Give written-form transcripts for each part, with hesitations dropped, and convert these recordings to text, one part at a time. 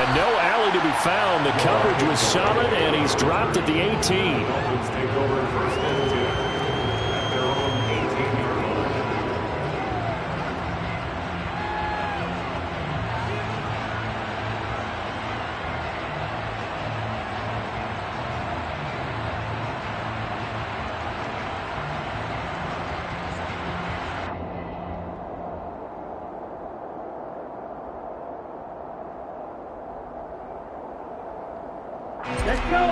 And no alley to be found. The coverage was solid, and he's dropped at the 18. Let's go!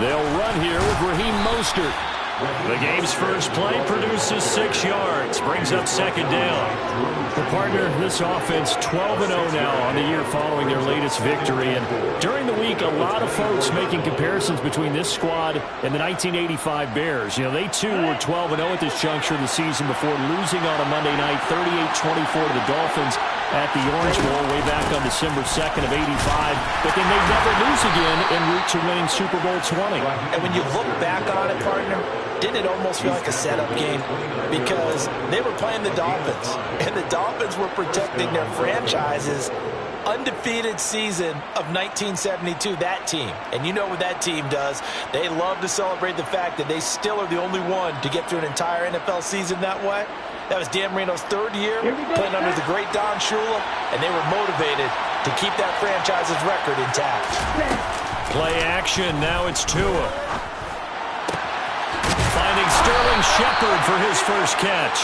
They'll run here with Raheem Mostert. The game's first play produces 6 yards, brings up second down. The partner, this offense 12-0 now on the year following their latest victory. And during the week, a lot of folks making comparisons between this squad and the 1985 Bears. You know, they too were 12-0 at this juncture of the season before losing on a Monday night 38-24 to the Dolphins at the Orange Bowl way back on December 2nd of 85. But then they never lose again en route to winning Super Bowl 20. And when you look back on it, partner, didn't it almost feel like a setup game? Because they were playing the Dolphins, and the Dolphins were protecting their franchise's undefeated season of 1972, that team. And you know what that team does. They love to celebrate the fact that they still are the only one to get through an entire NFL season that way. That was Dan Marino's 3rd year playing under the great Don Shula, and they were motivated to keep that franchise's record intact. Play action, now it's Tua. Finding Sterling Shepard for his first catch.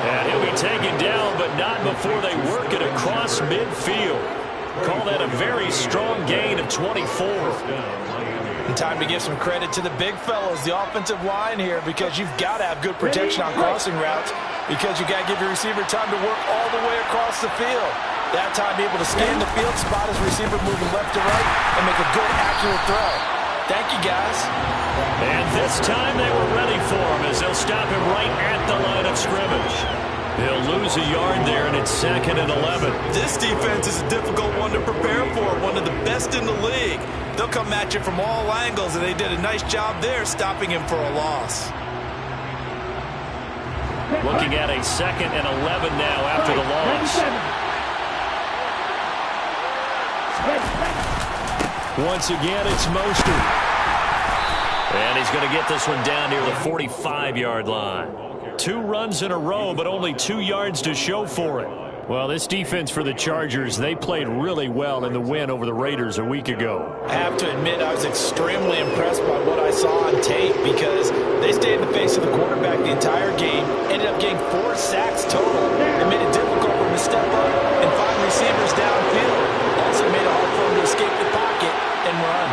And he'll be taken down, but not before they work it across midfield. Call that a very strong gain of 24. And time to give some credit to the big fellows, the offensive line here, because you've got to have good protection on crossing routes, because you've got to give your receiver time to work all the way across the field. That time, be able to scan the field, spot his receiver moving left to right, and make a good, accurate throw. Thank you, guys. And this time they were ready for him as they'll stop him right at the line of scrimmage. He'll lose a yard there, and it's 2nd and 11. This defense is a difficult one to prepare for, one of the best in the league. They'll come at you from all angles, and they did a nice job there stopping him for a loss. Looking at a 2nd and 11 now after the loss. Once again, it's Mostert. And he's going to get this one down near the 45-yard line. 2 runs in a row, but only 2 yards to show for it. Well, this defense for the Chargers, they played really well in the win over the Raiders a week ago. I have to admit, I was extremely impressed by what I saw on tape, because they stayed in the face of the quarterback the entire game, ended up getting 4 sacks total. It made it difficult for him to step up and find receivers downfield. Also made it hard for him to escape the pocket and run.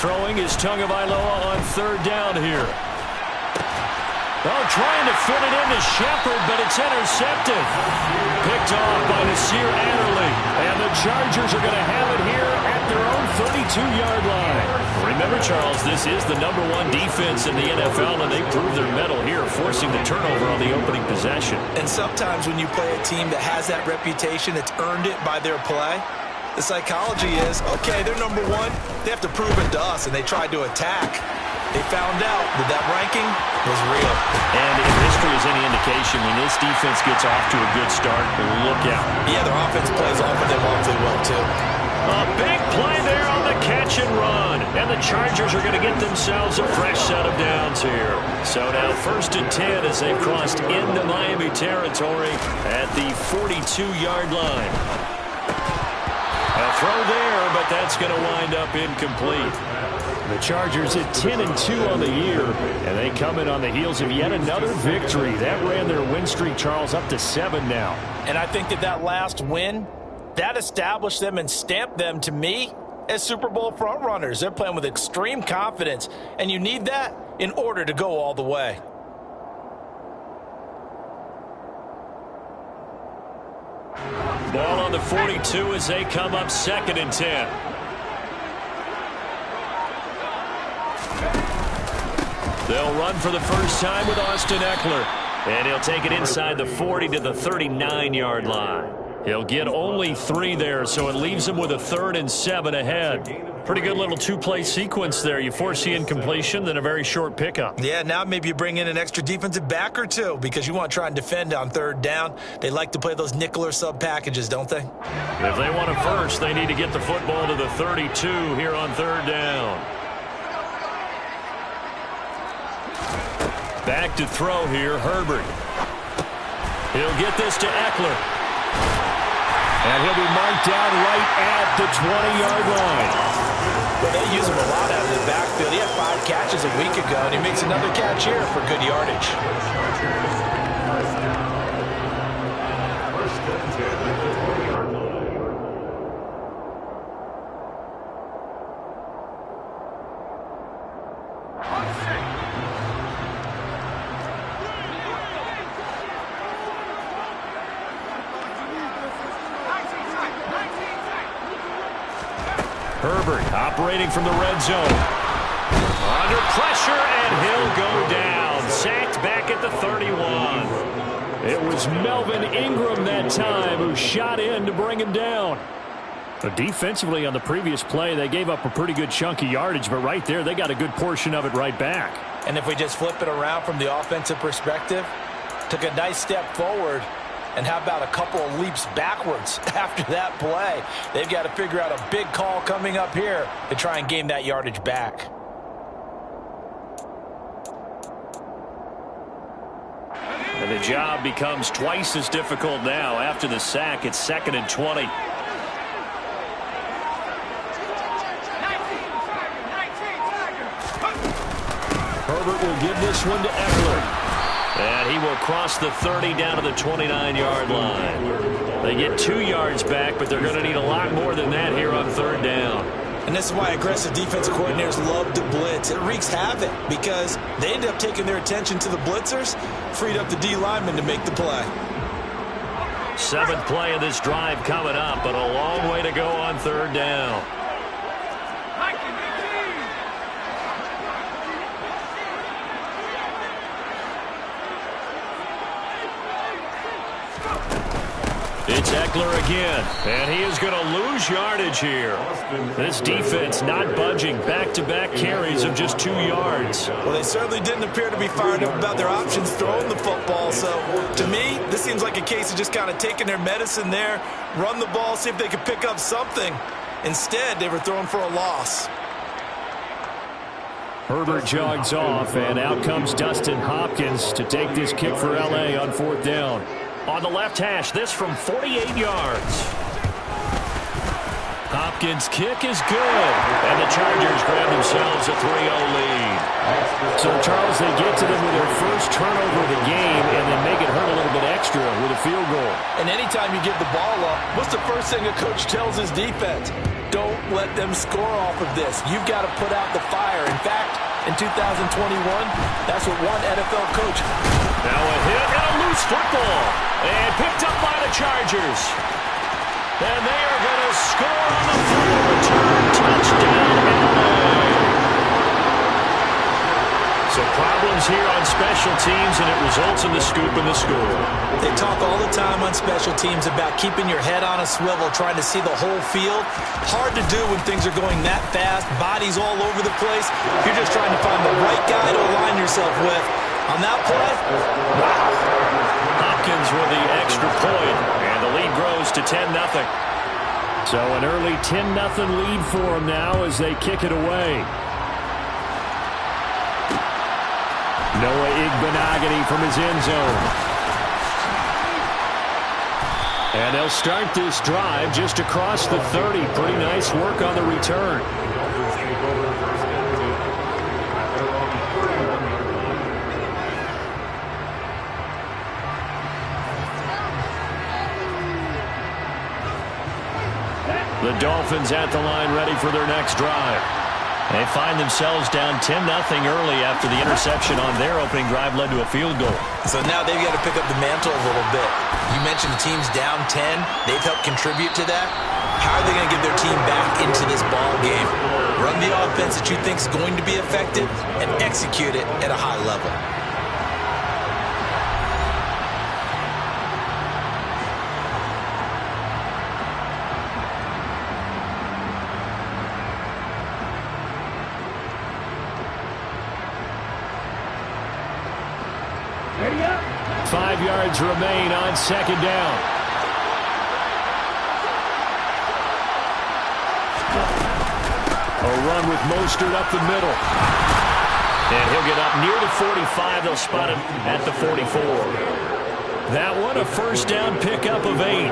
Throwing is Tagovailoa on 3rd down here. Oh, trying to fit it into Shepard, but it's intercepted. Picked off by Nasir Adderley. And the Chargers are going to have it here at their own 32-yard line. Remember, Charles, this is the #1 defense in the NFL, and they proved their mettle here, forcing the turnover on the opening possession. And sometimes when you play a team that has that reputation, that's earned it by their play, the psychology is, okay, they're #1. They have to prove it to us, and they tried to attack. They found out that ranking was real. And if history is any indication, when this defense gets off to a good start, look out. Yeah, their offense plays off of them awfully well, too. A big play there on the catch and run. And the Chargers are going to get themselves a fresh set of downs here. So now 1st and 10 as they've crossed into Miami territory at the 42-yard line. A throw there, but that's going to wind up incomplete. The Chargers at 10-2 on the year, and they come in on the heels of yet another victory. That ran their win streak, Charles, up to 7 now. And I think that last win, that established them and stamped them, to me, as Super Bowl frontrunners. They're playing with extreme confidence, and you need that in order to go all the way. Ball on the 42 as they come up 2nd and 10. They'll run for the first time with Austin Eckler. And he'll take it inside the 40 to the 39-yard line. He'll get only 3 there, so it leaves him with a 3rd and 7 ahead. Pretty good little 2-play sequence there. You force the incompletion, then a very short pickup. Yeah, now maybe you bring in an extra defensive back or two because you want to try and defend on 3rd down. They like to play those nickel or sub packages, don't they? If they want a first, they need to get the football to the 32 here on 3rd down. Back to throw here, Herbert. He'll get this to Eckler. And he'll be marked down right at the 20-yard line. Well, they use him a lot out of the backfield. He had 5 catches a week ago, and he makes another catch here for good yardage. Herbert operating from the red zone. Under pressure, and he'll go down. Sacked back at the 31. It was Melvin Ingram that time who shot in to bring him down. But defensively on the previous play, they gave up a pretty good chunk of yardage, but right there, they got a good portion of it right back. And if we just flip it around from the offensive perspective, took a nice step forward. And how about a couple of leaps backwards after that play? They've got to figure out a big call coming up here to try and gain that yardage back. And the job becomes twice as difficult now. After the sack, it's 2nd and 20. Herbert will give this one to Eckler. And he will cross the 30 down to the 29-yard line. They get 2 yards back, but they're going to need a lot more than that here on 3rd down. And this is why aggressive defensive coordinators love to blitz. It wreaks havoc because they end up taking their attention to the blitzers, freed up the D lineman to make the play. 7th play of this drive coming up, but a long way to go on 3rd down. It's Eckler again, and he is going to lose yardage here. This defense not budging. Back-to-back carries of just 2 yards. Well, they certainly didn't appear to be fired up about their options throwing the football. So, to me, this seems like a case of just kind of taking their medicine there, run the ball, see if they could pick up something. Instead, they were throwing for a loss. Herbert jogs off, and out comes Dustin Hopkins to take this kick for L.A. on 4th down. On the left hash, this from 48 yards. Hopkins' kick is good, and the Chargers grab themselves a 3-0 lead. So, Charles, they get to them with their first turnover of the game and then make it hurt a little bit extra with a field goal. And anytime you give the ball up, what's the first thing a coach tells his defense? Don't let them score off of this. You've got to put out the fire. In fact, in 2021, that's what one NFL coach. Now a hit and a loose football. And picked up by the Chargers. And they are going to score on the field return. Touchdown, LA. So problems here on special teams, and it results in the scoop and the score. They talk all the time on special teams about keeping your head on a swivel, trying to see the whole field. Hard to do when things are going that fast, bodies all over the place. You're just trying to find the right guy to align yourself with. On that play, wow. Hopkins with the extra point, and the lead grows to 10-0. So an early 10-0 lead for them now as they kick it away. Noah Igbenogany from his end zone. And they'll start this drive just across the 30. Pretty nice work on the return. The Dolphins at the line ready for their next drive. They find themselves down 10-0 early after the interception on their opening drive led to a field goal. So now they've got to pick up the mantle a little bit. You mentioned the team's down 10. They've helped contribute to that. How are they going to get their team back into this ball game? Run the offense that you think is going to be effective and execute it at a high level. 5 yards remain on second down. A run with Mostert up the middle. And he'll get up near the 45. They'll spot him at the 44. That one, a first down pickup of 8.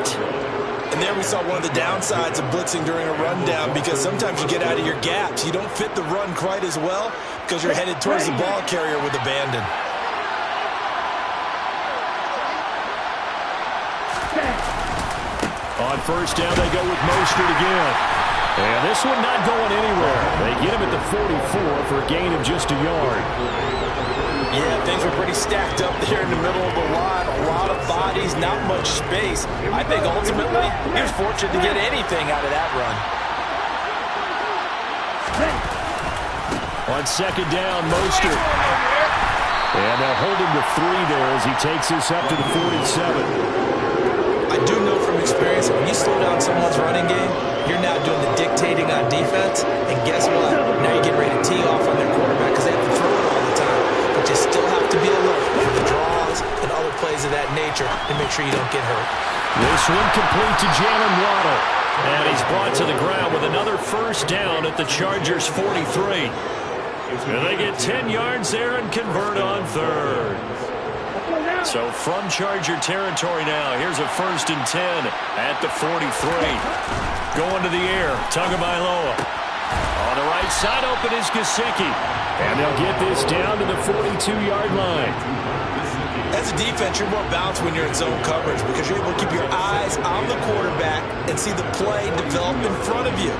And there we saw one of the downsides of blitzing during a rundown, because sometimes you get out of your gaps. You don't fit the run quite as well because you're headed towards the ball carrier with abandon. On first down, they go with Mostert again. And this one not going anywhere. They get him at the 44 for a gain of just a yard. Yeah, things were pretty stacked up there in the middle of the line. A lot of bodies, not much space. I think ultimately he was fortunate to get anything out of that run. On second down, Mostert. And they'll hold him to 3 there as he takes this up to the 47. I do know from experience, when you slow down someone's running game, you're now doing the dictating on defense. And guess what? Now you're getting ready to tee off on their quarterback because they have to throw it all the time. But you still have to be alert for the draws and other plays of that nature to make sure you don't get hurt. This one complete to Jalen Waddle. And he's brought to the ground with another first down at the Chargers' 43. And they get 10 yards there and convert on third. So from Charger territory now, here's a 1st and 10 at the 43. Going to the air, Tagovailoa. On the right side, open is Gesicki. And they'll get this down to the 42-yard line. As a defense, you're more balanced when you're in zone coverage because you're able to keep your eyes on the quarterback and see the play develop in front of you.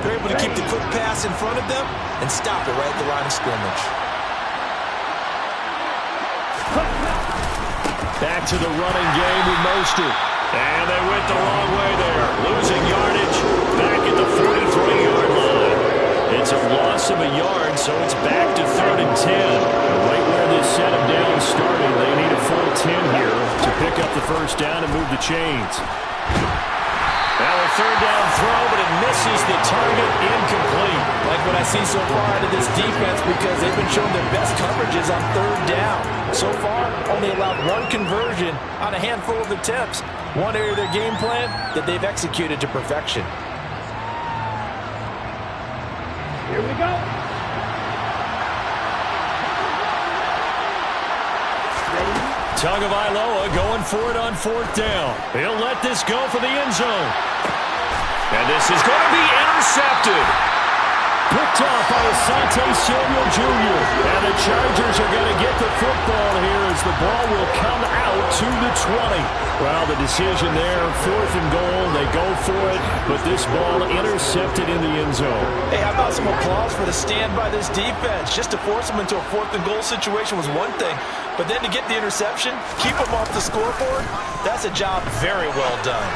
They're able to keep the quick pass in front of them and stop it right at the line of scrimmage. Back to the running game with Mostert. And they went the wrong way there. Losing yardage back at the 43-yard line. It's a loss of a yard, so it's back to 3rd and 10. Right where this set of down started, they need a full 10 here to pick up the first down and move the chains. Now a 3rd down throw, but it misses the target, incomplete. Like what I see so far out of this defense, because they've been showing their best coverages on 3rd down. So far, only allowed 1 conversion on a handful of attempts. One area of their game plan that they've executed to perfection. Here we go. Tagovailoa going for it on 4th down. He'll let this go for the end zone. And this is going to be intercepted. Picked off by Asante Samuel Jr. And the Chargers are going to get the football here as the ball will come out to the 20. Well, the decision there, 4th and goal. They go for it, but this ball intercepted in the end zone. Hey, how about some applause for the stand by this defense? Just to force them into a 4th and goal situation was one thing, but then to get the interception, keep them off the scoreboard, that's a job very well done.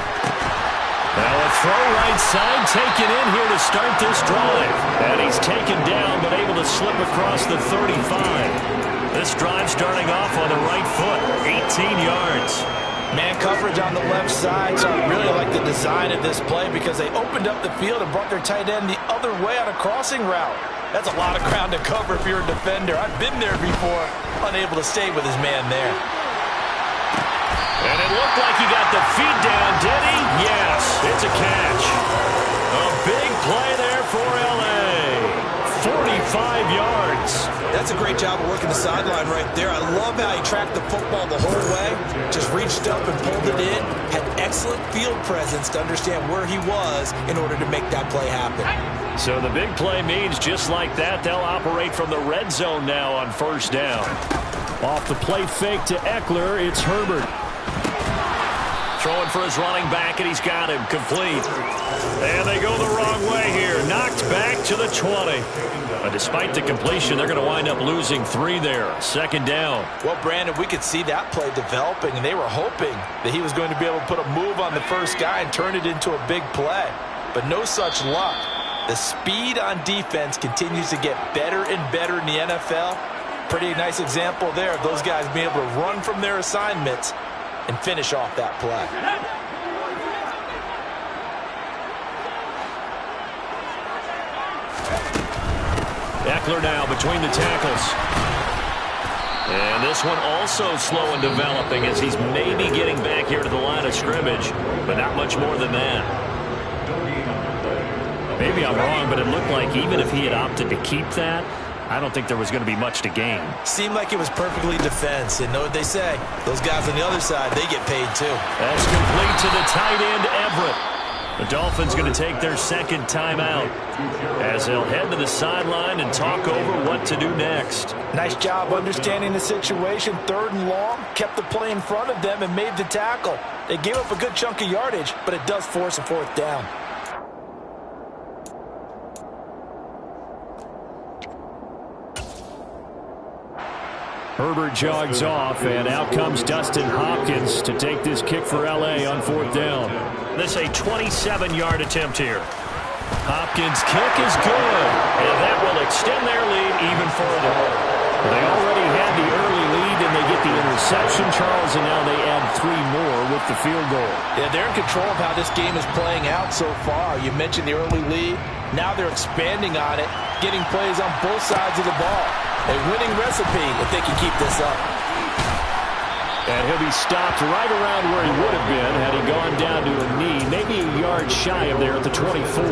Now a throw right side taken in here to start this drive. And he's taken down but able to slip across the 35. This drive starting off on the right foot, 18 yards. Man coverage on the left side, so I really like the design of this play because they opened up the field and brought their tight end the other way on a crossing route. That's a lot of ground to cover if you're a defender. I've been there before, unable to stay with his man there. And it looked like he got the feet down, did he? Yes, it's a catch. A big play there for L.A. 45 yards. That's a great job of working the sideline right there. I love how he tracked the football the whole way, just reached up and pulled it in, had excellent field presence to understand where he was in order to make that play happen. So the big play means just like that, they'll operate from the red zone now on 1st down. Off the play fake to Eckler, it's Herbert. Throwing for his running back, and he's got him complete. And they go the wrong way here. Knocked back to the 20. But despite the completion, they're going to wind up losing 3 there. 2nd down. Well, Brandon, we could see that play developing, and they were hoping that he was going to be able to put a move on the first guy and turn it into a big play. But no such luck. The speed on defense continues to get better and better in the NFL. Pretty nice example there of those guys being able to run from their assignments and finish off that play. Eckler now between the tackles. And this one also slow in developing as he's maybe getting back here to the line of scrimmage, but not much more than that. Maybe I'm wrong, but it looked like even if he had opted to keep that, I don't think there was going to be much to gain. Seemed like it was perfectly defense. And know what they say? Those guys on the other side, they get paid too. That's complete to the tight end, Everett. The Dolphins going to take their second timeout as they'll head to the sideline and talk over what to do next. Nice job understanding the situation. 3rd and long, kept the play in front of them and made the tackle. They gave up a good chunk of yardage, but it does force a 4th down. Herbert jogs off, and out comes Dustin Hopkins to take this kick for L.A. on 4th down. This a 27-yard attempt here. Hopkins' kick is good, and that will extend their lead even further. They already had the early lead, and they get the interception, Charles, and now they add 3 more with the field goal. Yeah, they're in control of how this game is playing out so far. You mentioned the early lead. Now they're expanding on it, getting plays on both sides of the ball. A winning recipe if they can keep this up. And he'll be stopped right around where he would have been had he gone down to a knee, maybe a yard shy of there at the 24.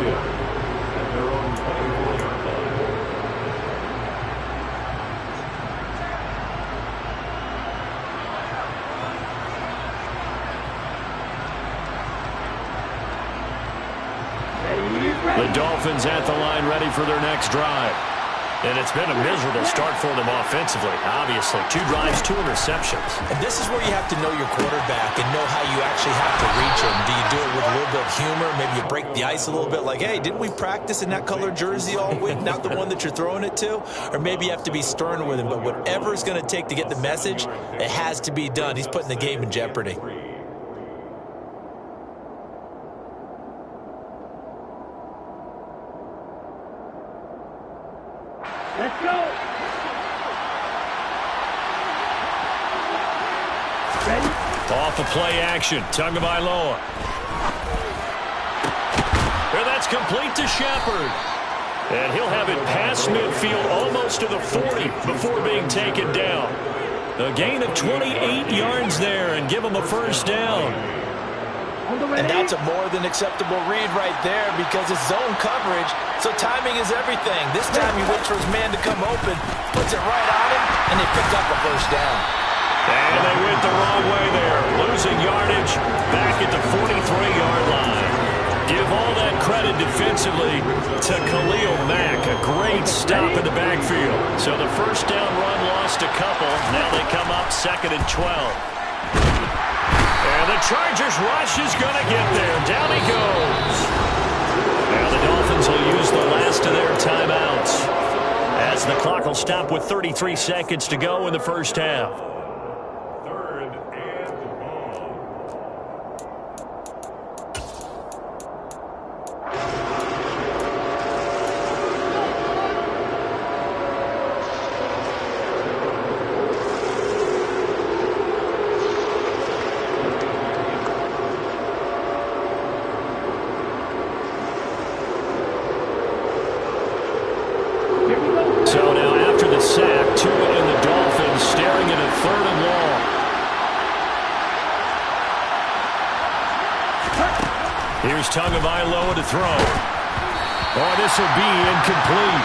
The Dolphins at the line ready for their next drive. And it's been a miserable start for them offensively, obviously. 2 drives, 2 interceptions. And this is where you have to know your quarterback and know how you actually have to reach him. Do you do it with a little bit of humor? Maybe you break the ice a little bit like, hey, didn't we practice in that color jersey all week? Not the one that you're throwing it to? Or maybe you have to be stern with him. But whatever it's going to take to get the message, it has to be done. He's putting the game in jeopardy. Let's go. Ready? Off of play action. Tagovailoa. And that's complete to Shepard. And he'll have it past midfield almost to the 40 before being taken down. A gain of 28 yards there and give him a 1st down. And that's a more than acceptable read right there because it's zone coverage, so timing is everything. This time he waits for his man to come open, puts it right on him, and they pick up a 1st down. And they went the wrong way there, losing yardage back at the 43-yard line. Give all that credit defensively to Khalil Mack. A great stop in the backfield. So the 1st down run lost a couple. Now they come up 2nd and 12. And the Chargers rush is going to get there. Down he goes. Now the Dolphins will use the last of their timeouts as the clock will stop with 33 seconds to go in the 1st half. So now after the sack, Tua and the Dolphins staring at a 3rd and long. Here's Tagovailoa to throw. Oh, this will be incomplete.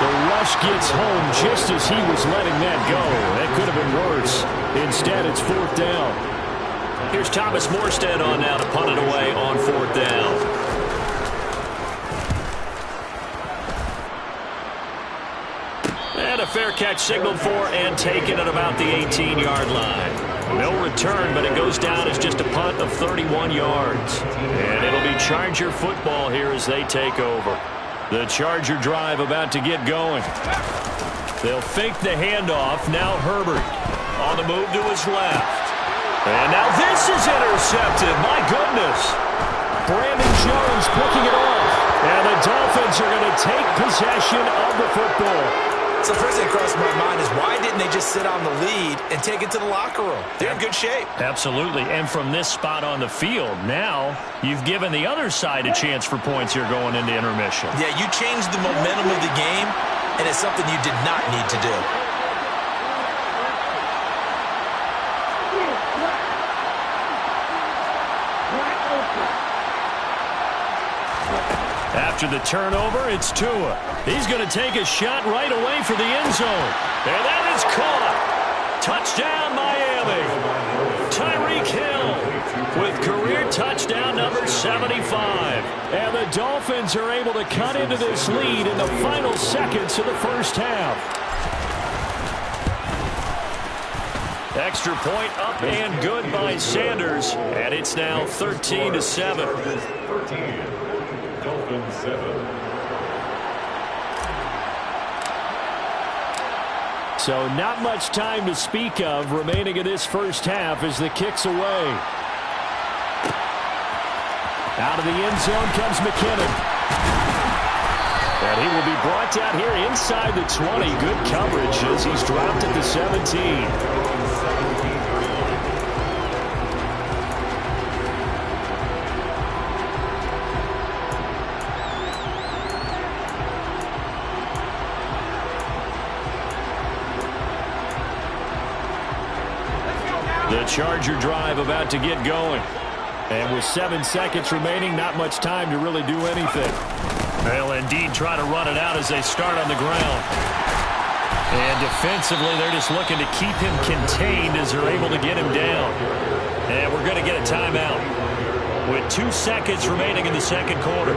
The rush gets home just as he was letting that go. That could have been worse. Instead, it's 4th down. Here's Thomas Morstead on now to punt it away on 4th down. And a fair catch signaled for and taken at about the 18-yard line. No return, but it goes down as just a punt of 31 yards. And it'll be Charger football here as they take over. The Charger drive about to get going. They'll fake the handoff. Now Herbert on the move to his left. And now this is intercepted. My goodness. Brandon Jones picking it off. And the Dolphins are going to take possession of the football. So first thing that crossed my mind is why didn't they just sit on the lead and take it to the locker room? They're in good shape. Absolutely. And from this spot on the field, now you've given the other side a chance for points here going into intermission. Yeah, you changed the momentum of the game, and it's something you did not need to do. After the turnover, it's Tua. He's going to take a shot right away for the end zone. And that is caught. Touchdown, Miami. Tyreek Hill with career touchdown number 75. And the Dolphins are able to cut into this lead in the final seconds of the first half. Extra point up and good by Sanders. And it's now 13-7. Dolphins 7. So not much time to speak of remaining in this first half as the kick's away. Out of the end zone comes McKinnon. And he will be brought down here inside the 20. Good coverage as he's dropped at the 17. The Charger drive about to get going. And with 7 seconds remaining, not much time to really do anything. They'll indeed try to run it out as they start on the ground. And defensively, they're just looking to keep him contained as they're able to get him down. And we're going to get a timeout with 2 seconds remaining in the second quarter.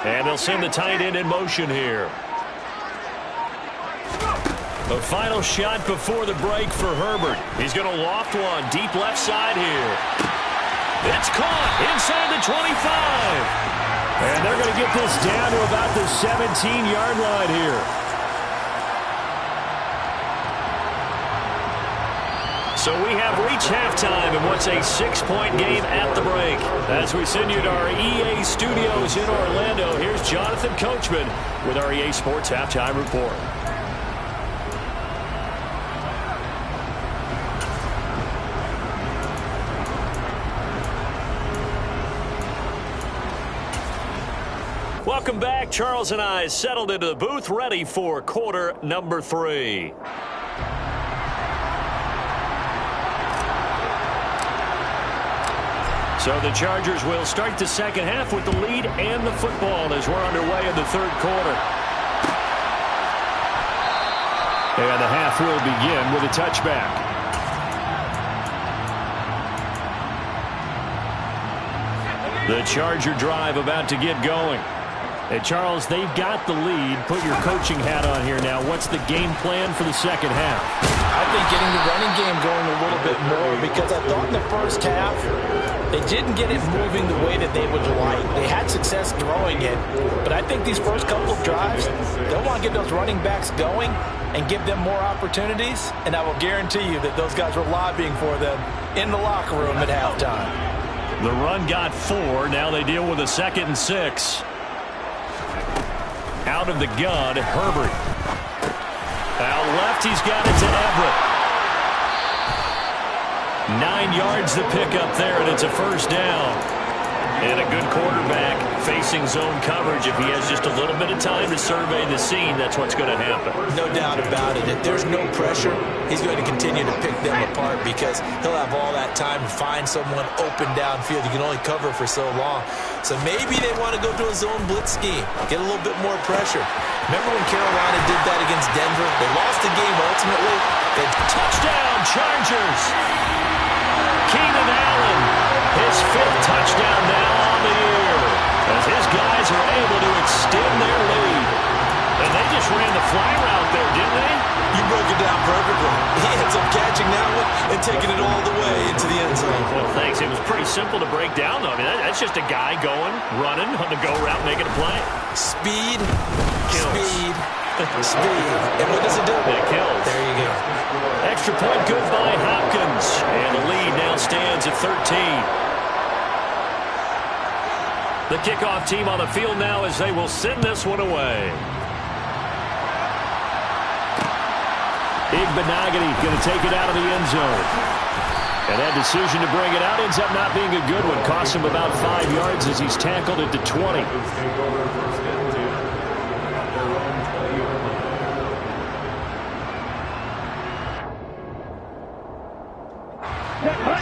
And they'll send the tight end in motion here. The final shot before the break for Herbert. He's going to loft one deep left side here. It's caught inside the 25. And they're going to get this down to about the 17-yard line here. So we have reached halftime in what's a 6-point game at the break. As we send you to our EA studios in Orlando, here's Jonathan Coachman with our EA Sports Halftime Report. Welcome back. Charles and I settled into the booth, ready for quarter number 3. So the Chargers will start the second half with the lead and the football as we're underway in the third quarter. And the half will begin with a touchback. The Charger drive about to get going. And Charles, they've got the lead. Put your coaching hat on here now. What's the game plan for the second half? I think getting the running game going a little bit more, because I thought in the first half they didn't get it moving the way that they would like. They had success throwing it, but I think these first couple of drives, they'll want to get those running backs going and give them more opportunities, and I will guarantee you that those guys were lobbying for them in the locker room at halftime. The run got 4. Now they deal with a 2nd and 6. Out of the gun, Herbert. Out left, he's got it to Everett. 9 yards to pick up there, and it's a first down. And a good quarterback facing zone coverage. If he has just a little bit of time to survey the scene, that's what's going to happen. No doubt about it. If there's no pressure, he's going to continue to pick them apart because he'll have all that time to find someone open downfield. You can only cover for so long. So maybe they want to go to a zone blitz scheme, get a little bit more pressure. Remember when Carolina did that against Denver? They lost the game ultimately. Touchdown, Chargers! Keenan Allen, his 5th touchdown now on the year, as his guys are able to extend their lead. And they just ran the fly route there, didn't they? You broke it down perfectly. He ends up catching that one and taking it all the way into the end zone. Well, thanks. It was pretty simple to break down, though. I mean, that's just a guy going, running on the go route, making a play. Speed, kills. Speed, speed. And what does it do? It kills. There you go. Extra point good by Hopkins. And the lead now stands at 13. The kickoff team on the field now as they will send this one away. Igbenogany going to take it out of the end zone. And that decision to bring it out ends up not being a good one. Costs him about 5 yards as he's tackled at the 20.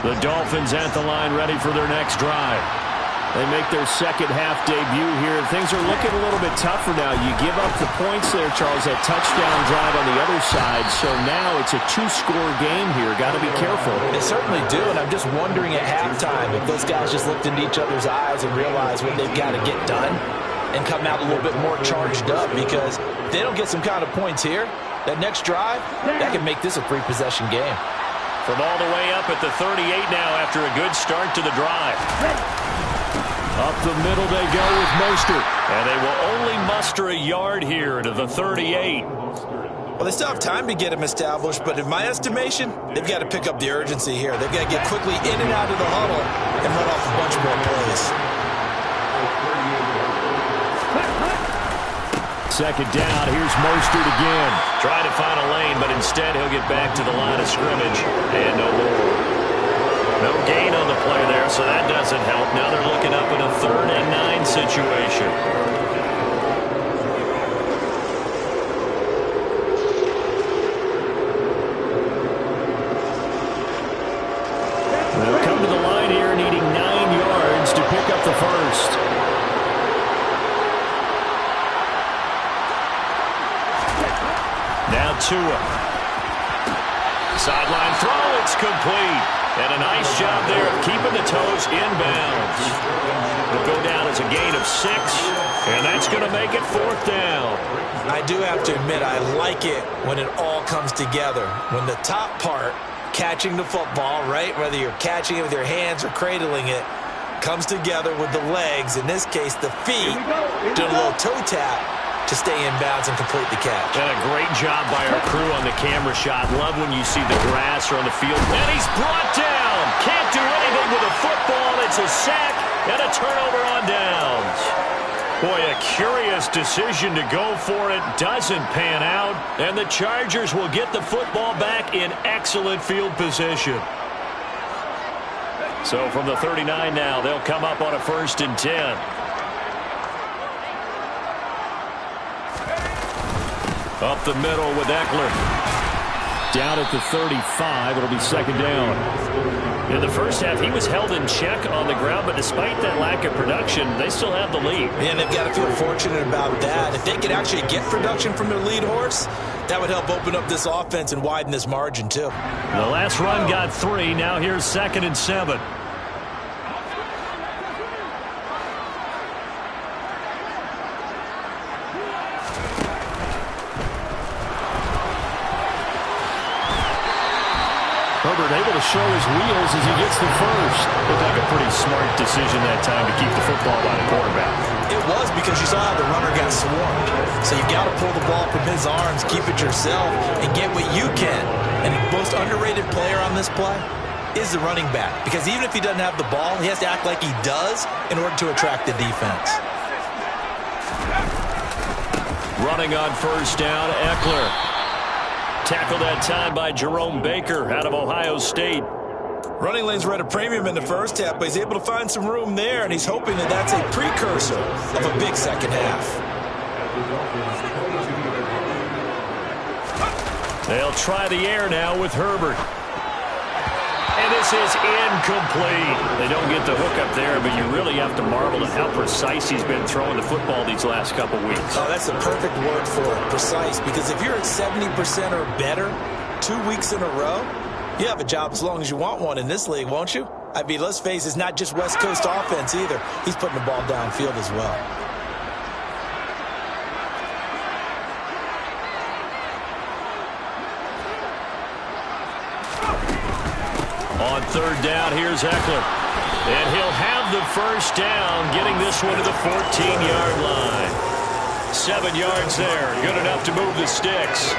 The Dolphins at the line ready for their next drive. They make their second half debut here. Things are looking a little bit tougher now. You give up the points there, Charles, that touchdown drive on the other side. So now it's a 2-score game here. Got to be careful. They certainly do, and I'm just wondering at halftime if those guys just looked into each other's eyes and realized what they've got to get done and come out a little bit more charged up, because if they don't get some kind of points here, that next drive, that can make this a 3-possession game. From all the way up at the 38 now after a good start to the drive. Up the middle they go with Mostert. And they will only muster a yard here to the 38. Well, they still have time to get him established, but in my estimation, they've got to pick up the urgency here. They've got to get quickly in and out of the huddle and run off a bunch more plays. Second down, here's Mostert again. Trying to find a lane, but instead he'll get back to the line of scrimmage. And no more. No gain on the play there, so that doesn't help. Now they're looking up in a 3rd and 9 situation. They'll come to the line here needing 9 yards to pick up the first. Now Tua. Sideline throw, it's complete. And a nice job there of keeping the toes inbounds. It'll go down as a gain of 6, and that's going to make it 4th down. I do have to admit, I like it when it all comes together. When the top part, catching the football, right, whether you're catching it with your hands or cradling it, comes together with the legs, in this case the feet, doing a little toe tap to stay in bounds and complete the catch. And a great job by our crew on the camera shot. Love when you see the grass or on the field. And he's brought down. Can't do anything with a football. It's a sack and a turnover on downs. Boy, a curious decision to go for it. Doesn't pan out. And the Chargers will get the football back in excellent field position. So from the 39 now, they'll come up on a 1st and 10. Up the middle with Eckler. Down at the 35, it'll be 2nd down. In the first half, he was held in check on the ground, but despite that lack of production, they still have the lead. And they've got to feel fortunate about that. If they could actually get production from their lead horse, that would help open up this offense and widen this margin, too. The last run got 3. Now here's 2nd and 7. Herbert able to show his wheels as he gets the first. Looked like a pretty smart decision that time to keep the football by the quarterback. It was, because you saw how the runner got swarmed. So you've got to pull the ball from his arms, keep it yourself, and get what you can. And the most underrated player on this play is the running back. Because even if he doesn't have the ball, he has to act like he does in order to attract the defense. Running on 1st down, Eckler. Tackled that time by Jerome Baker out of Ohio State. Running lanes were at a premium in the first half, but he's able to find some room there, and he's hoping that that's a precursor of a big second half. They'll try the air now with Herbert. And this is incomplete. They don't get the hook up there, but you really have to marvel at how precise he's been throwing the football these last couple weeks. Oh, that's the perfect word for it, precise, because if you're at 70% or better 2 weeks in a row, you have a job as long as you want one in this league, won't you? I mean, let's face it, it's not just West Coast offense either. He's putting the ball downfield as well. On 3rd down, here's Eckler. And he'll have the first down, getting this one to the 14-yard line. 7 yards there. Good enough to move the sticks.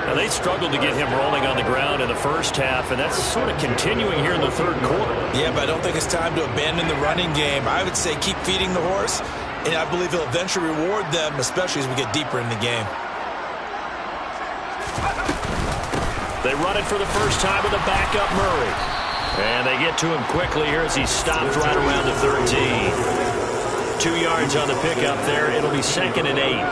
Now, they struggled to get him rolling on the ground in the first half, and that's sort of continuing here in the third quarter. Yeah, but I don't think it's time to abandon the running game. I would say keep feeding the horse, and I believe he'll eventually reward them, especially as we get deeper in the game. They run it for the first time with a backup Murray. And they get to him quickly here as he stopped right around the 13. 2 yards on the pickup there. It'll be 2nd and 8.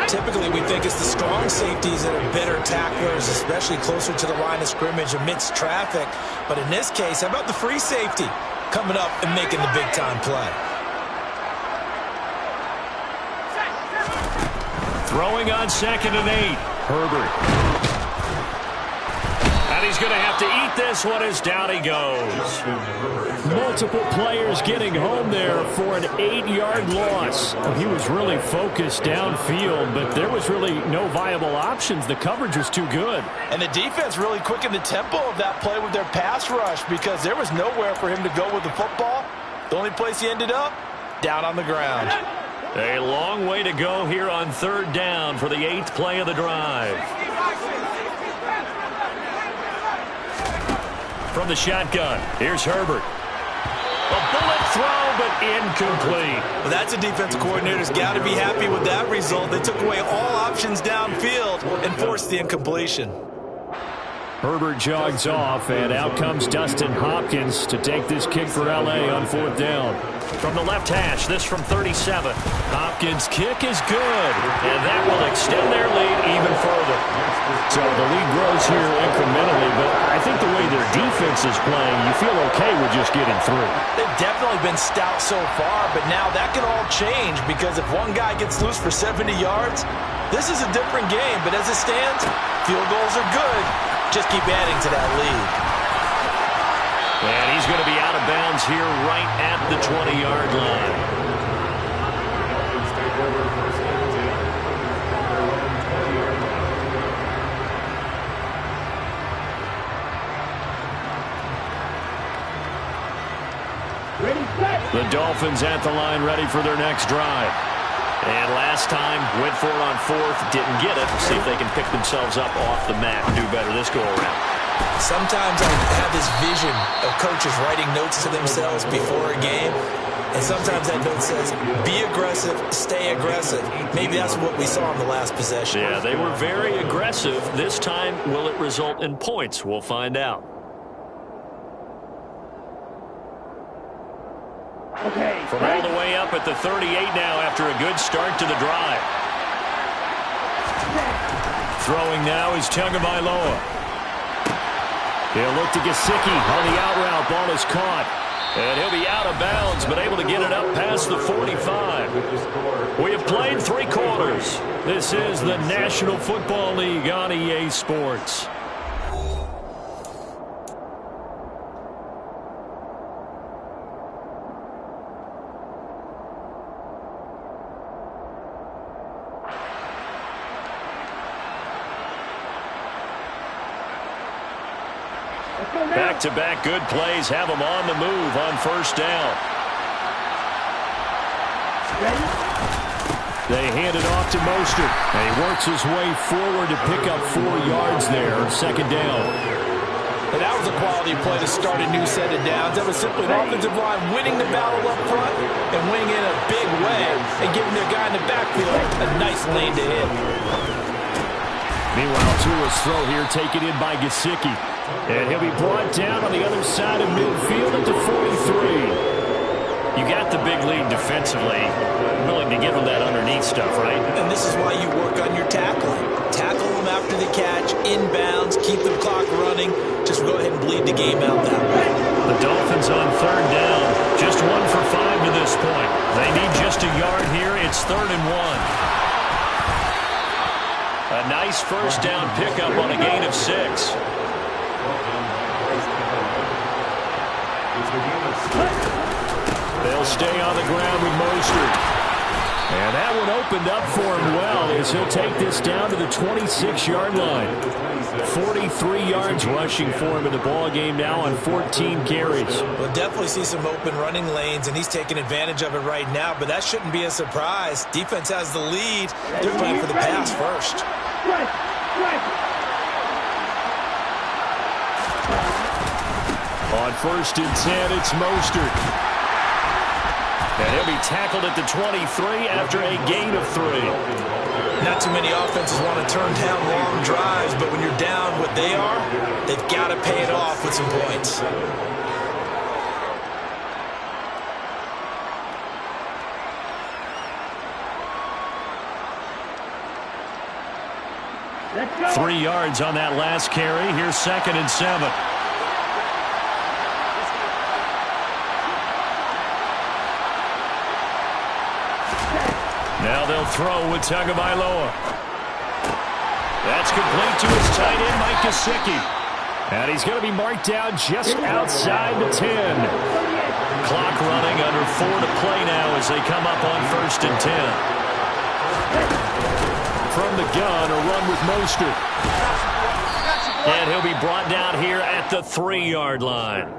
Typically, we think it's the strong safeties that are better tacklers, especially closer to the line of scrimmage amidst traffic. But in this case, how about the free safety coming up and making the big-time play? Throwing on 2nd and 8. Herbert. And he's going to have to eat this one as down he goes. Multiple players getting home there for an 8-yard loss. He was really focused downfield, but there was really no viable options. The coverage was too good. And the defense really quickened the tempo of that play with their pass rush because there was nowhere for him to go with the football. The only place he ended up, down on the ground. A long way to go here on 3rd down for the 8th play of the drive. From the shotgun, here's Herbert. A bullet throw, but incomplete. Well, that's a defensive coordinator's got to be happy with that result. They took away all options downfield and forced the incompletion. Herbert jogs off, and out comes Dustin Hopkins to take this kick for L.A. on 4th down. From the left hash, this from 37. Hopkins' kick is good, and that will extend their lead even further. So the lead grows here incrementally, but I think the way their defense is playing, you feel okay with just getting through. They've definitely been stout so far, but now that can all change because if one guy gets loose for 70 yards, this is a different game. But as it stands, field goals are good. Just keep adding to that lead. And he's going to be out of bounds here right at the 20-yard line. The Dolphins at the line ready for their next drive. And last time, went for it on 4th, didn't get it. See if they can pick themselves up off the mat and do better this go-around. Sometimes I have this vision of coaches writing notes to themselves before a game, and sometimes that note says, be aggressive, stay aggressive. Maybe that's what we saw in the last possession. Yeah, they were very aggressive. This time, will it result in points? We'll find out. Okay. From all the way up at the 38 now after a good start to the drive. Throwing now is Tagovailoa. He'll look to Gesicki on the out route. Ball is caught. And he'll be out of bounds, but able to get it up past the 45. We have played 3 quarters. This is the National Football League on EA Sports. Back-to-back good plays have them on the move on 1st down. They hand it off to Mostert, and he works his way forward to pick up 4 yards there, 2nd down. And that was a quality play to start a new set of downs. That was simply an offensive line winning the battle up front and winning in a big way and giving their guy in the backfield a nice lane to hit. Meanwhile, Tua's throw here taken in by Gesicki. And he'll be brought down on the other side of midfield at the 43. You got the big lead defensively. Willing to give them that underneath stuff, right? And this is why you work on your tackling. Tackle them after the catch, inbounds, keep the clock running. Just go ahead and bleed the game out that way. The Dolphins on 3rd down. Just 1 for 5 to this point. They need just a yard here. It's 3rd and 1. A nice 1st down pickup on a gain of 6. They'll stay on the ground with Mostert. And that one opened up for him well as he'll take this down to the 26-yard line. 43 yards rushing for him in the ball game now on 14 carries. We'll definitely see some open running lanes, and he's taking advantage of it right now, but that shouldn't be a surprise. Defense has the lead. They're playing for the pass first. On 1st and 10, it's Mostert. And he'll be tackled at the 23 after a gain of 3. Not too many offenses want to turn down long drives, but when you're down what they are, they've got to pay it off with some points. Let's go. 3 yards on that last carry. Here's 2nd and 7. Now they'll throw with Tagovailoa. That's complete to his tight end, Mike Gesicki. And he's going to be marked down just outside the 10. Clock running, under 4 to play now as they come up on 1st and 10. From the gun, a run with Mostert. And he'll be brought down here at the 3-yard line.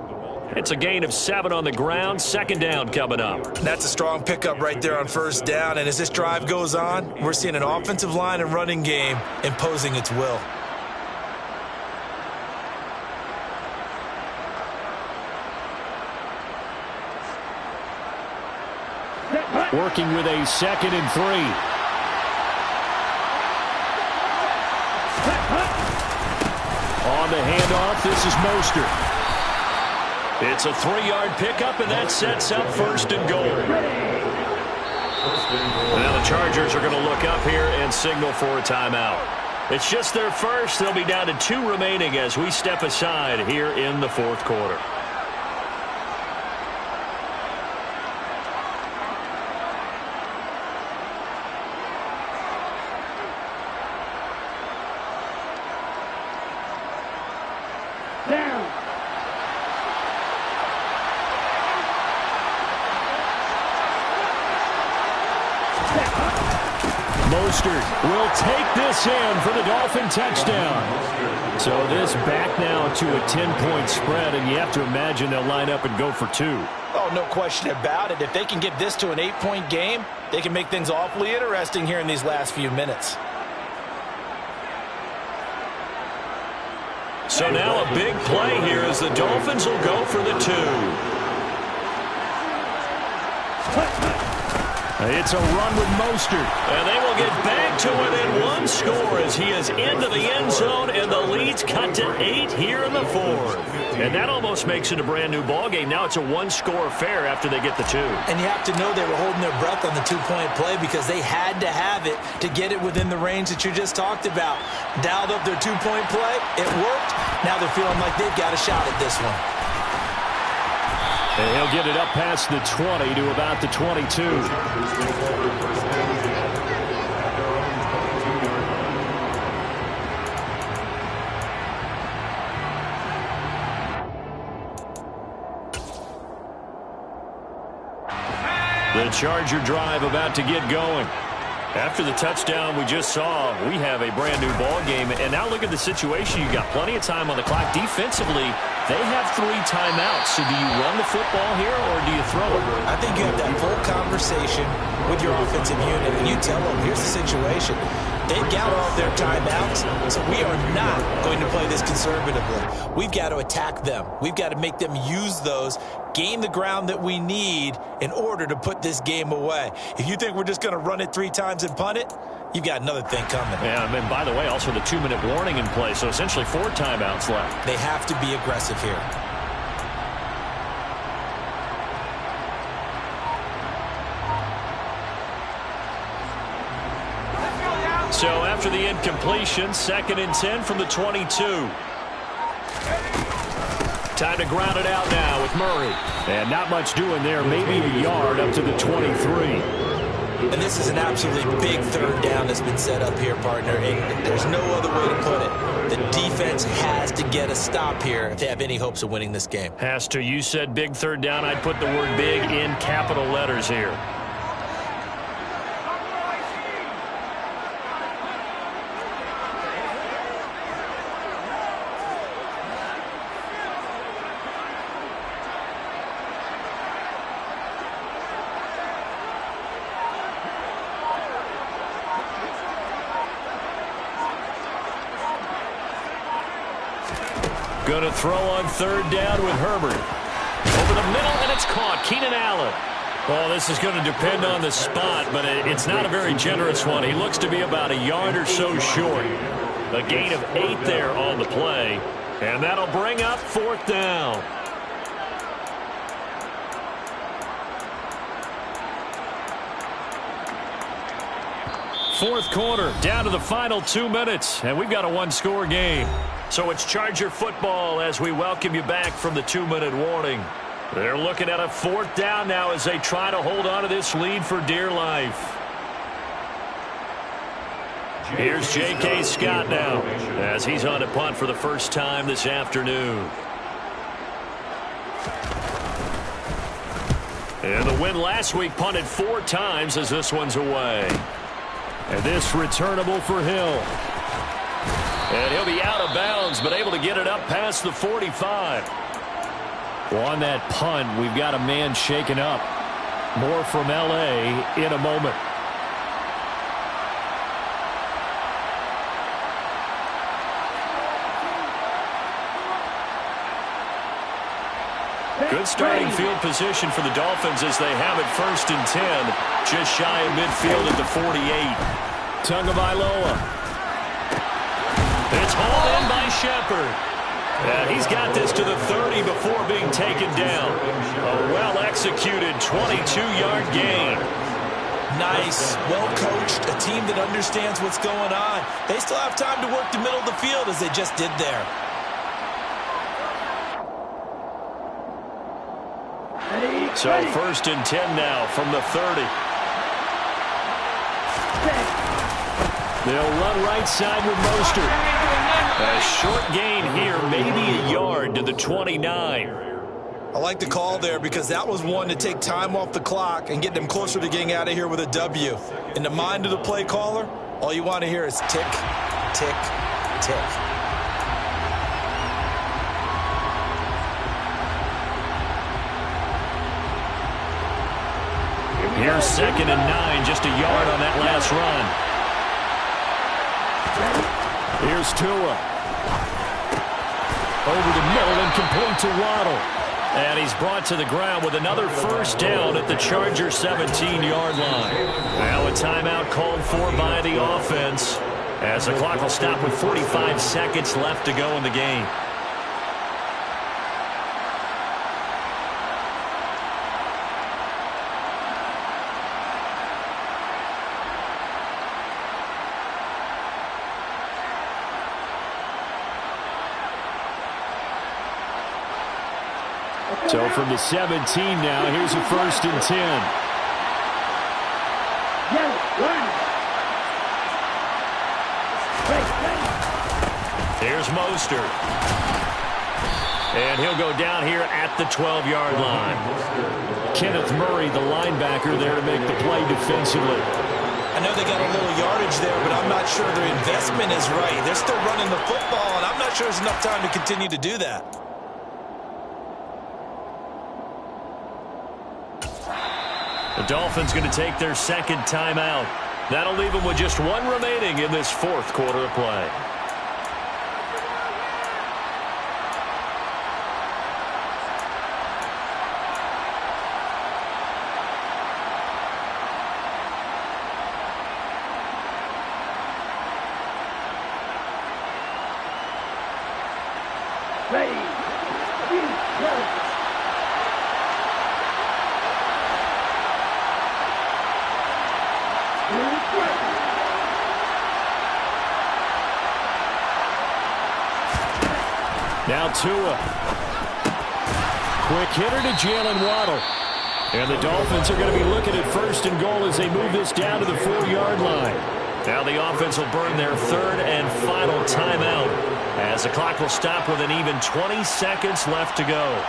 It's a gain of 7 on the ground. 2nd down coming up. That's a strong pickup right there on 1st down. And as this drive goes on, we're seeing an offensive line and running game imposing its will. Working with a 2nd and 3. On the handoff, this is Mostert. It's a 3-yard pickup, and that sets up 1st and goal. Now the Chargers are going to look up here and signal for a timeout. It's just their first. They'll be down to 2 remaining as we step aside here in the 4th quarter. Mostert will take this in for the Dolphin touchdown. So this back now to a 10-point spread, and you have to imagine they'll line up and go for 2. Oh, no question about it. If they can get this to an 8-point game, they can make things awfully interesting here in these last few minutes. So now a big play here as the Dolphins will go for the 2. It's a run with Mostert. And they will get back to within 1 score as he is into the end zone, and the lead's cut to 8 here in the 4th. And that almost makes it a brand-new ball game. Now it's a 1-score affair after they get the 2. And you have to know they were holding their breath on the 2-point play because they had to have it to get it within the range that you just talked about. Dialed up their 2-point play. It worked. Now they're feeling like they've got a shot at this one. And he'll get it up past the 20 to about the 22. The Charger drive about to get going. After the touchdown we just saw, we have a brand-new ball game. And now look at the situation. You've got plenty of time on the clock. Defensively, they have 3 timeouts. So do you run the football here or do you throw it? I think you have that full conversation with your offensive unit, and you tell them, here's the situation. They've got all their timeouts, so we are not going to play this conservatively. We've got to attack them. We've got to make them use those, gain the ground that we need in order to put this game away. If you think we're just going to run it 3 times and punt it, you've got another thing coming. Yeah, and by the way, also the 2-minute warning in play, so essentially 4 timeouts left. They have to be aggressive here. So after the incompletion, 2nd and 10 from the 22. Time to ground it out now with Murray. And not much doing there, maybe a yard up to the 23. And this is an absolutely big 3rd down that's been set up here, partner. And there's no other way to put it. The defense has to get a stop here if they have any hopes of winning this game. Has to. You said big 3rd down. I'd put the word big in capital letters here. Going to throw on third down with Herbert. Over the middle, and it's caught. Keenan Allen. Well, this is going to depend on the spot, but it's not a very generous one. He looks to be about a yard or so short. A gain of 8 there on the play, and that'll bring up fourth down. Fourth quarter, down to the final 2 minutes, and we've got a one-score game. So it's Charger football as we welcome you back from the 2-minute warning. They're looking at a fourth down now as they try to hold on to this lead for dear life. Here's J.K. Scott now as he's on to punt for the first time this afternoon. And the win last week punted 4 times as this one's away. And this returnable for Hill. And he'll be out of bounds, but able to get it up past the 45. Well, on that punt, we've got a man shaken up. More from L.A. in a moment. Good starting field position for the Dolphins as they have it 1st and 10. Just shy of midfield at the 48. Tagovailoa. It's hauled in by Shepard. And he's got this to the 30 before being taken down. A well-executed 22-yard gain. Nice, well-coached, a team that understands what's going on. They still have time to work the middle of the field as they just did there. So 1st and 10 now from the 30. They'll run right side with Mostert. A short gain here, maybe a yard to the 29. I like the call there because that was one to take time off the clock and get them closer to getting out of here with a W. In the mind of the play caller, all you want to hear is tick, tick, tick. Here's 2nd and 9, just a yard on that last run. Here's Tua. Over the middle and complete to Waddle. And he's brought to the ground with another first down at the Charger 17-yard line. Now a timeout called for by the offense as the clock will stop with 45 seconds left to go in the game. So from the 17 now, here's a 1st and 10. Here's Mostert. And he'll go down here at the 12-yard line. Kenneth Murray, the linebacker, there to make the play defensively. I know they got a little yardage there, but I'm not sure their investment is right. They're still running the football, and I'm not sure there's enough time to continue to do that. The Dolphins going to take their 2nd timeout. That'll leave them with just 1 remaining in this 4th quarter of play. Now Tua. Quick hitter to Jalen Waddle. And the Dolphins are going to be looking at 1st and goal as they move this down to the 4-yard line. Now the offense will burn their 3rd and final timeout as the clock will stop with an even 20 seconds left to go.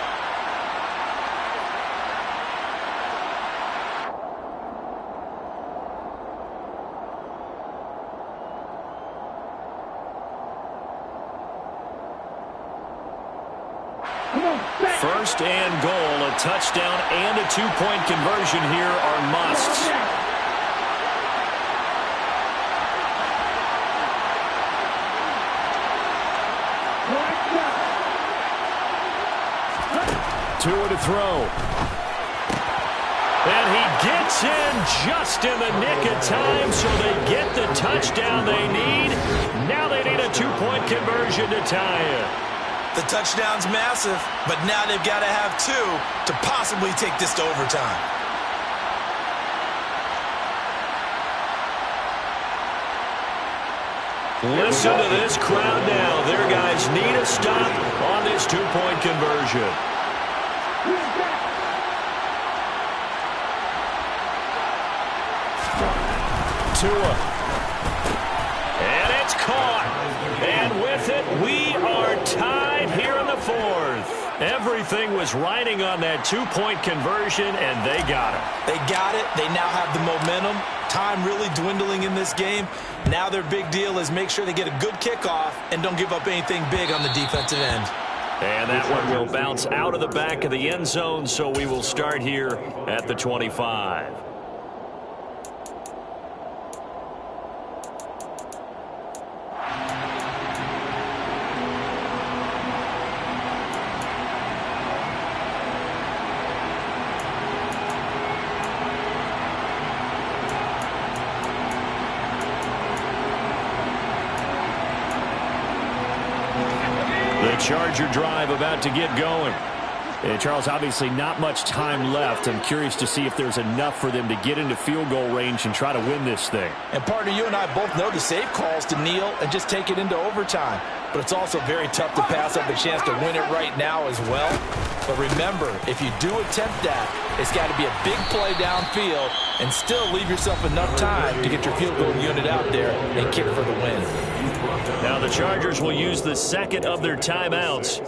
First and goal, a touchdown and a 2-point conversion here are musts. Tua to throw. And he gets in just in the nick of time, so they get the touchdown they need. Now they need a two-point conversion to tie it. The touchdown's massive, but now they've got to have two to possibly take this to overtime. Listen to this crowd now. Their guys need a stop on this two-point conversion. Tua. And it's caught. And with it, we are tied here in the fourth. Everything was riding on that two-point conversion, and they got it. They got it. They now have the momentum. Time really dwindling in this game. Now their big deal is make sure they get a good kickoff and don't give up anything big on the defensive end. And that one will bounce out of the back of the end zone, so we will start here at the 25. Charger drive about to get going. And Charles, obviously not much time left. I'm curious to see if there's enough for them to get into field goal range and try to win this thing. And partner, you and I both know the safe calls to kneel and just take it into overtime. But it's also very tough to pass up a chance to win it right now as well. But remember, if you do attempt that, it's got to be a big play downfield and still leave yourself enough time to get your field goal unit out there and kick for the win. Now the Chargers will use the second of their timeouts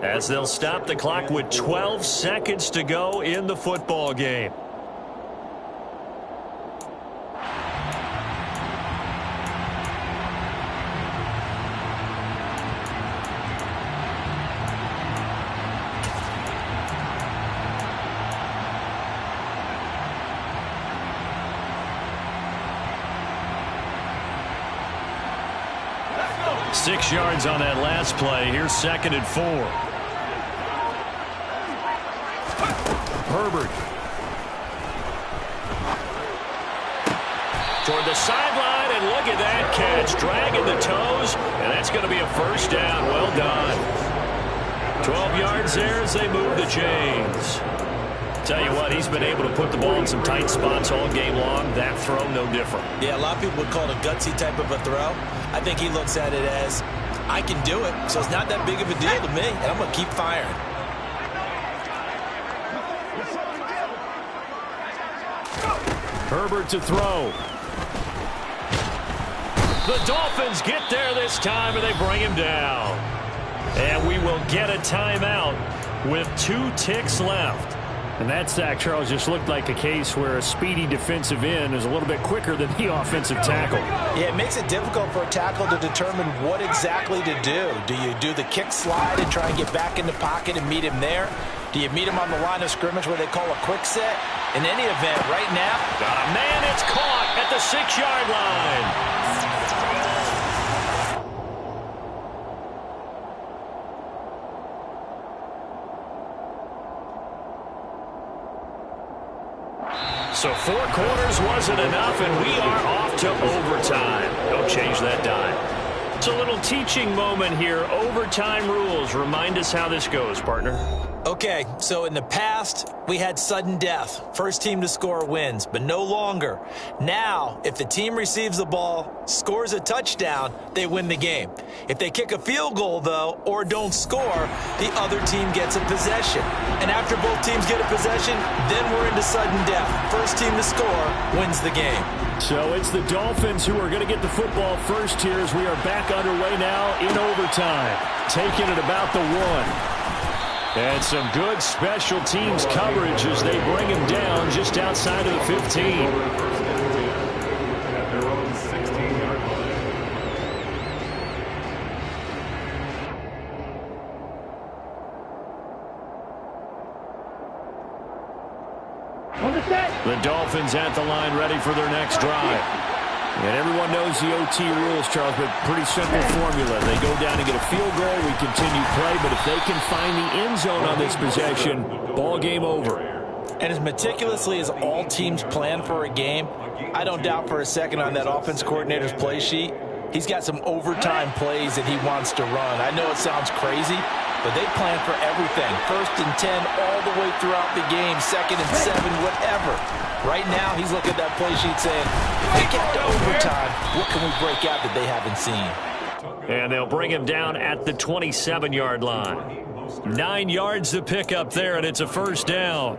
as they'll stop the clock with 12 seconds to go in the football game. Six yards on that last play. Here's 2nd and 4. Herbert. Toward the sideline, and look at that catch. Dragging the toes, and that's going to be a first down. Well done. 12 yards there as they move the chains. Tell you what, he's been able to put the ball in some tight spots all game long. That throw, no different. Yeah, a lot of people would call it a gutsy type of a throw. I think he looks at it as, I can do it, so it's not that big of a deal to me, and I'm going to keep firing. Herbert to throw. The Dolphins get there this time, and they bring him down. And we will get a timeout with 2 ticks left. And that sack, Charles, just looked like a case where a speedy defensive end is a little bit quicker than the offensive tackle. Yeah, it makes it difficult for a tackle to determine what exactly to do. Do you do the kick slide and try and get back in the pocket and meet him there? Do you meet him on the line of scrimmage where they call a quick set? In any event, right now, got a man, it's caught at the 6-yard line. So 4 quarters wasn't enough, and we are off to overtime. Don't change that dime. It's a little teaching moment here. Overtime rules. Remind us how this goes, partner. Okay, so in the past, we had sudden death. First team to score wins, but no longer. Now, if the team receives the ball, scores a touchdown, they win the game. If they kick a field goal, though, or don't score, the other team gets a possession. And after both teams get a possession, then we're into sudden death. First team to score wins the game. So it's the Dolphins who are going to get the football first here as we are back underway now in overtime. Taking it about the 1. And some good special teams coverage as they bring him down just outside of the 15. The Dolphins at the line ready for their next drive. And everyone knows the OT rules, Charles, but pretty simple formula. They go down and get a field goal, we continue play, but if they can find the end zone on this possession, ball game over. And as meticulously as all teams plan for a game, I don't doubt for a second on that offense coordinator's play sheet, he's got some overtime plays that he wants to run. I know it sounds crazy, but they plan for everything. 1st and 10 all the way throughout the game, 2nd and 7, whatever. Right now, he's looking at that play sheet saying, we get to overtime. What can we break out that they haven't seen? And they'll bring him down at the 27-yard line. 9 yards to pick up there, and it's a first down.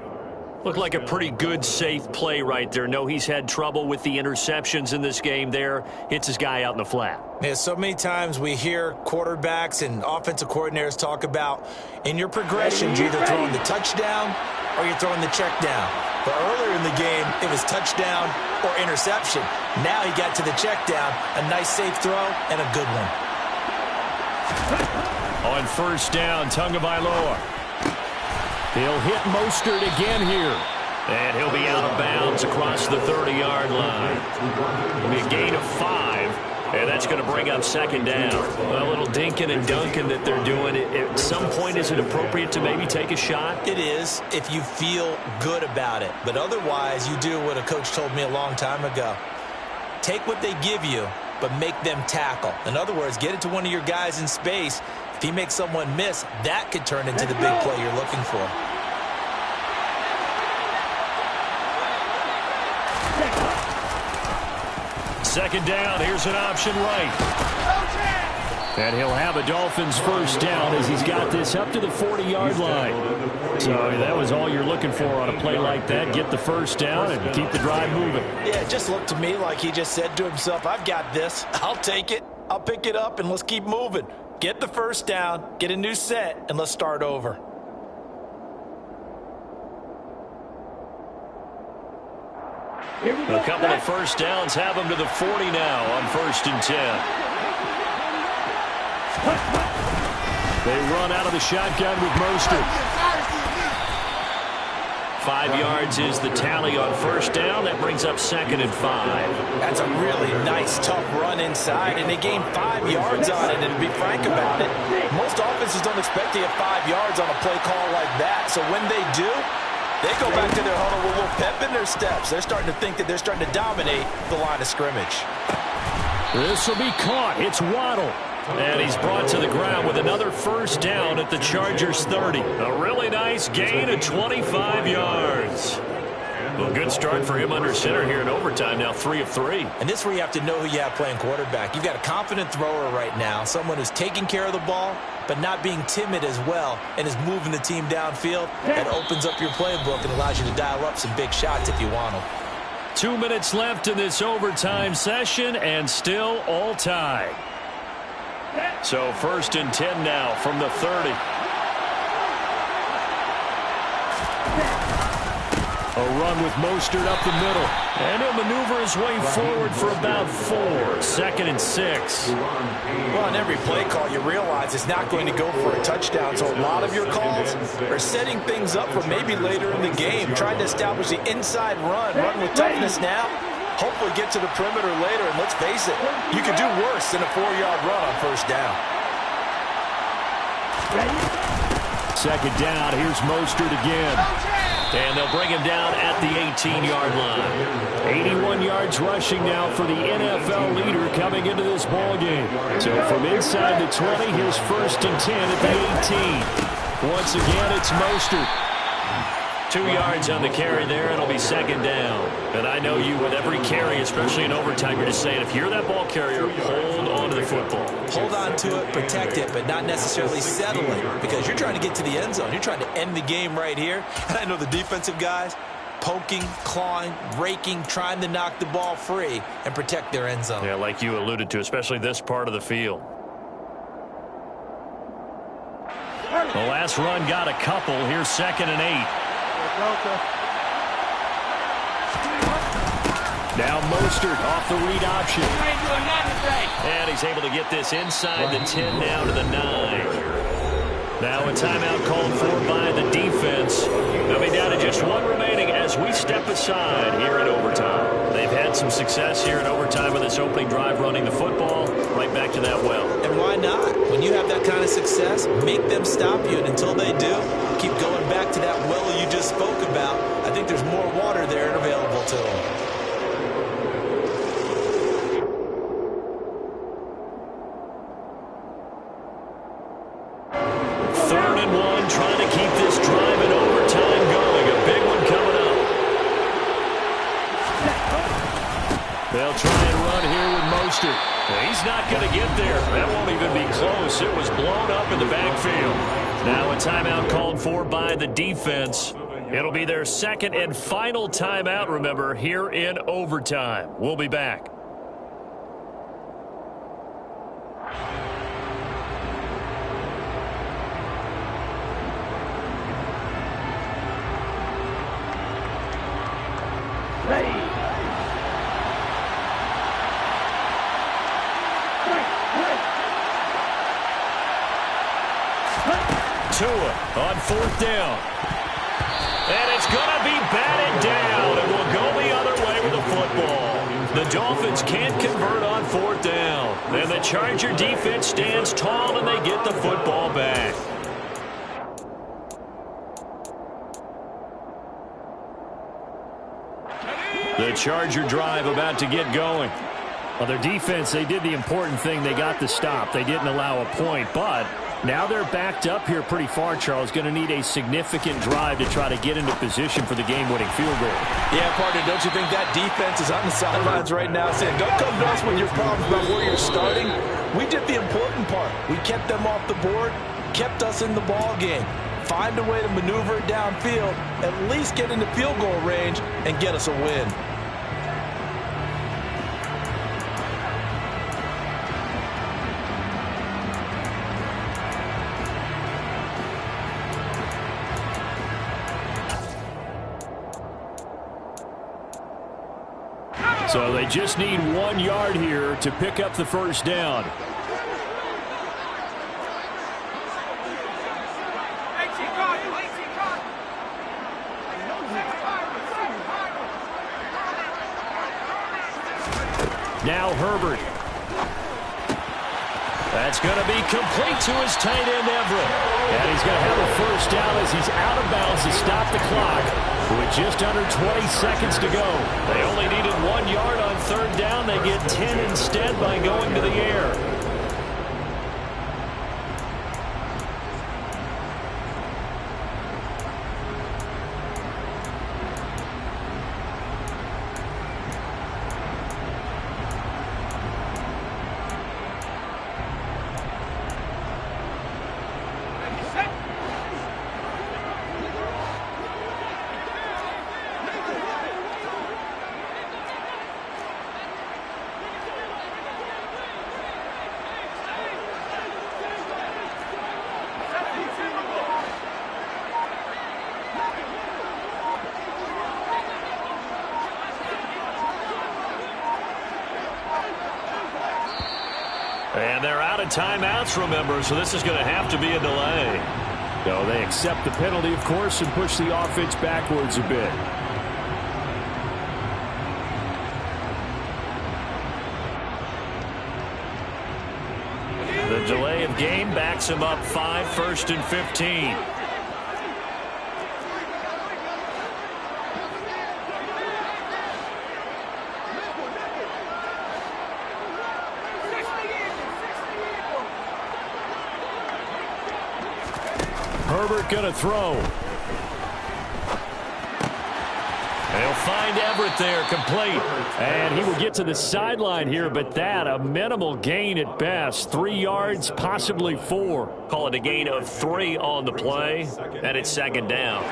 Looked like a pretty good, safe play right there. No, he's had trouble with the interceptions in this game there. Hits his guy out in the flat. Yeah, so many times we hear quarterbacks and offensive coordinators talk about in your progressions, you're either throwing the touchdown or you're throwing the check down. But earlier in the game, it was touchdown or interception. Now he got to the check down, a nice safe throw, and a good one. On first down, Tagovailoa. He'll hit Mostert again here. And he'll be out of bounds across the 30-yard line. It'll be a gain of 5, and that's going to bring up second down. A little dinking and dunking that they're doing. At some point, is it appropriate to maybe take a shot? It is, if you feel good about it. But otherwise, you do what a coach told me a long time ago. Take what they give you, but make them tackle. In other words, get it to one of your guys in space. If he makes someone miss, that could turn into the big play you're looking for. Second down, here's an option right. And he'll have a Dolphins first down as he's got this up to the 40-yard line. So that was all you're looking for on a play like that. Get the first down and keep the drive moving. Yeah, it just looked to me like he just said to himself, I've got this. I'll take it. I'll pick it up, and let's keep moving. Get the first down, get a new set, and let's start over. A couple of first downs have them to the 40 now on 1st and 10. They run out of the shotgun with Mostert. 5 yards is the tally on first down. That brings up 2nd and 5. That's a really nice, tough run inside, and they gained 5 yards on it. And to be frank about it, most offenses don't expect to get 5 yards on a play call like that. So when they do, they go back to their huddle with a little pep in their steps. They're starting to think that they're starting to dominate the line of scrimmage. This will be caught. It's Waddle. And he's brought to the ground with another first down at the Chargers 30. A really nice gain of 25 yards. Well, good start for him under center here in overtime. Now 3 of 3. And this is where you have to know who you have playing quarterback. You've got a confident thrower right now, someone who's taking care of the ball, but not being timid as well, and is moving the team downfield. That opens up your playbook and allows you to dial up some big shots if you want them. 2 minutes left in this overtime session, and still all tied. So 1st and 10 now from the 30. A run with Mostert up the middle. And he'll maneuver his way forward for about 4. 2nd and 6. Well, on every play call, you realize it's not going to go for a touchdown. So a lot of your calls are setting things up for maybe later in the game, trying to establish the inside run with toughness now. Hopefully get to the perimeter later, and let's face it, you could do worse than a 4-yard run on first down. Second down, here's Mostert again. And they'll bring him down at the 18-yard line. 81 yards rushing now for the NFL leader coming into this ball game. So from inside the 20, here's 1st and 10 at the 18. Once again, it's Mostert. 2 yards on the carry there. It'll be 2nd down. And I know you, with every carry, especially in overtime, you're just saying, if you're that ball carrier, hold on to the football. Hold on to it, protect it, but not necessarily settle it, because you're trying to get to the end zone. You're trying to end the game right here. And I know the defensive guys poking, clawing, raking, trying to knock the ball free and protect their end zone. Yeah, like you alluded to, especially this part of the field. The last run got a couple. Here's 2nd and 8. Now Mostert off the read option. And he's able to get this inside the 10 down to the 9. Now a timeout called for by the defense. They'll be down to just 1 remaining as we step aside here in overtime. They've had had some success here in overtime with this opening drive running the football right back to that well. And why not? When you have that kind of success, make them stop you. And until they do, keep going back to that well you just spoke about. I think there's more water there and available to them. Trying to keep this drive in overtime going. A big one coming up. They'll try and run here with Mostert. He's not going to get there. That won't even be close. It was blown up in the backfield. Now a timeout called for by the defense. It'll be their second and final timeout, remember, here in overtime. We'll be back. Tua on fourth down. And it's going to be batted down. It will go the other way with the football. The Dolphins can't convert on fourth down. And the Charger defense stands tall and they get the football back. The Charger drive about to get going. Well, their defense, they did the important thing. They got the stop. They didn't allow a point, but now they're backed up here pretty far, Charles. Going to need a significant drive to try to get into position for the game-winning field goal. Yeah, partner, don't you think that defense is on the sidelines right now saying, don't come to us with your problems about where you're starting. We did the important part. We kept them off the board, kept us in the ball game. Find a way to maneuver it downfield, at least get into field goal range, and get us a win. So they just need 1 yard here to pick up the first down. Now Herbert. That's going to be complete to his tight end, Everett. And he's going to have a first down as he's out of bounds to stop the clock with just under 20 seconds to go. They only needed 1 yard on third down. They get 10 instead by going to the air. And they're out of timeouts, remember, so this is going to have to be a delay. No, they accept the penalty, of course, and push the offense backwards a bit. The delay of game backs him up 5, 1st and 15. Herbert going to throw. They'll find Everett there, complete. And he will get to the sideline here, but that, a minimal gain at best. 3 yards, possibly 4. Call it a gain of 3 on the play, and it's second down.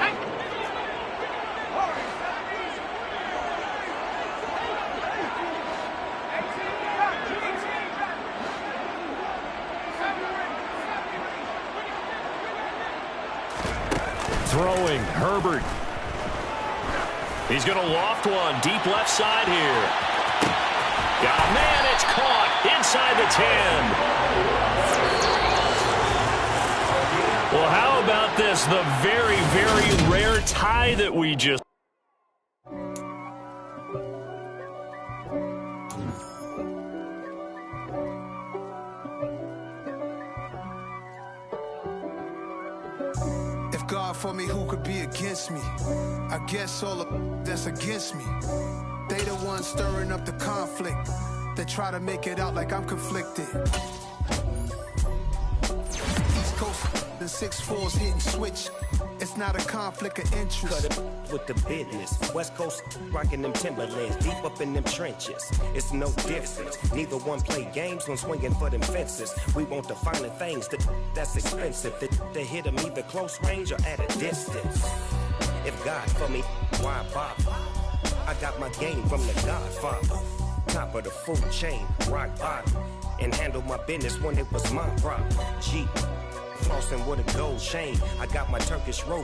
Throwing, Herbert. He's going to loft one deep left side here. Oh, man, it's caught inside the 10. Well, how about this? The very, very rare tie that we just... God for me, who could be against me? I guess all the that's against me. They the ones stirring up the conflict. They try to make it out like I'm conflicted. East Coast and 6'4's hitting switch. It's not a conflict of interest. Cut it with the business. West Coast rocking them Timberlands, deep up in them trenches. It's no difference. Neither one play games, one swinging for them fences. We want the finer things that's expensive. They hit them either close range or at a distance. If God for me, why bother? I got my game from the Godfather. Top of the food chain, rock bottom. And handle my business when it was my problem. G. Flossing with a gold chain. I got my Turkish robe